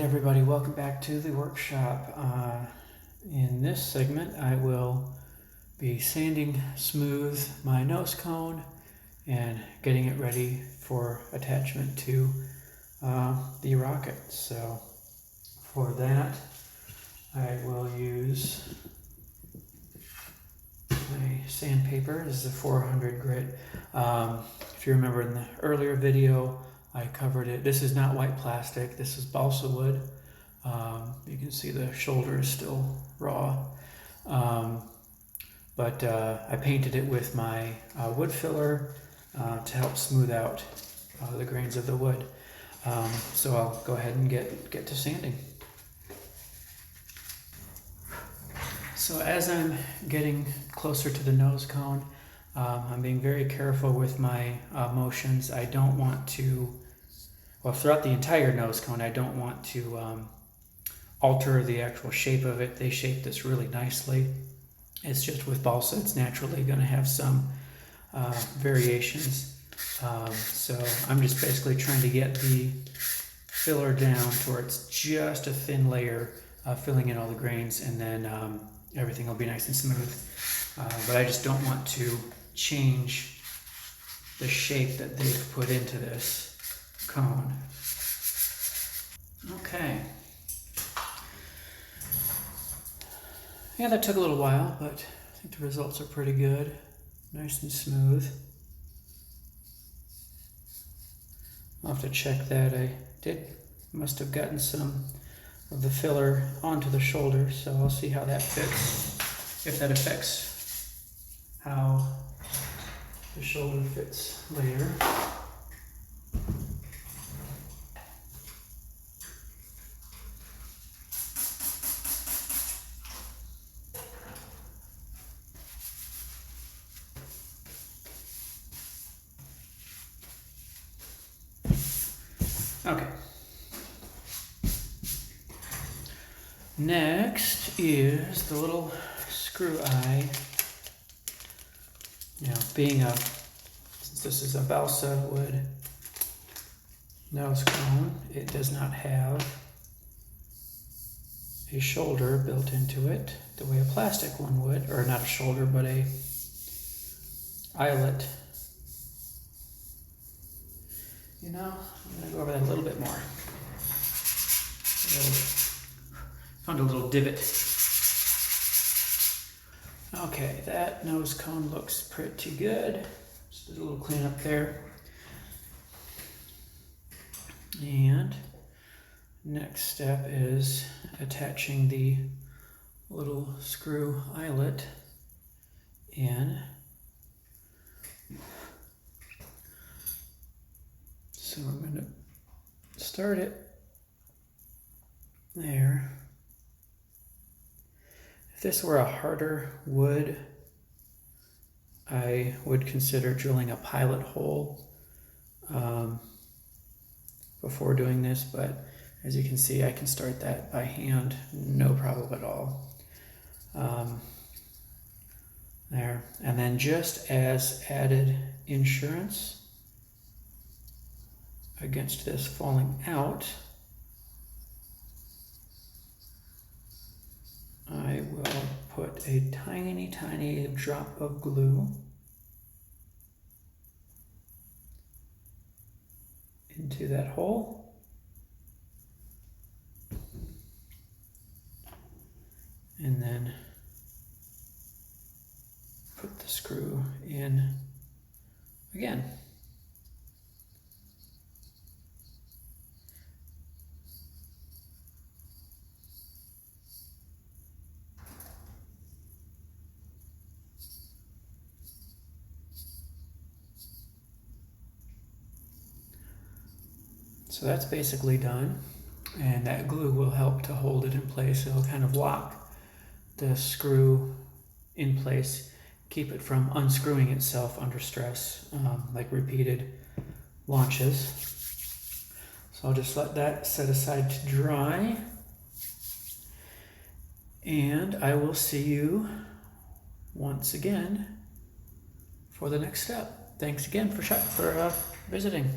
Alright everybody, welcome back to the workshop. In this segment I will be sanding smooth my nose cone and getting it ready for attachment to the rocket. So for that I will use my sandpaper. This is a 400 grit. If you remember in the earlier video I covered it. This is not white plastic, this is balsa wood. You can see the shoulder is still raw. But I painted it with my wood filler to help smooth out the grains of the wood. So I'll go ahead and get to sanding. So as I'm getting closer to the nose cone, I'm being very careful with my motions. I don't want to, well, throughout the entire nose cone, I don't want to alter the actual shape of it. They shape this really nicely. It's just with balsa, it's naturally going to have some variations. So I'm just basically trying to get the filler down to where it's just a thin layer, filling in all the grains, and then everything will be nice and smooth. But I just don't want to change the shape that they've put into this cone. Okay. Yeah, that took a little while, but I think the results are pretty good. Nice and smooth. I'll have to check that. Must have gotten some of the filler onto the shoulder, so I'll see how that fits, if that affects how the shoulder fits later. Okay. Next is the little screw eye. Now, since this is a balsa wood nose cone, it does not have a shoulder built into it the way a plastic one would, or not a shoulder, but a eyelet. You know, I'm going to go over that a little bit more. Found a little divot. Okay, that nose cone looks pretty good. Just did a little cleanup there. And next step is attaching the little screw eyelet in. So I'm going to start it there. If this were a harder wood, I would consider drilling a pilot hole before doing this, but as you can see, I can start that by hand, no problem at all. There, and then just as added insurance against this falling out, I will put a tiny, tiny drop of glue into that hole. And then put the screw in again. So that's basically done, and that glue will help to hold it in place. It'll kind of lock the screw in place, keep it from unscrewing itself under stress, like repeated launches. So I'll just let that set aside to dry, and I will see you once again for the next step. Thanks again for visiting.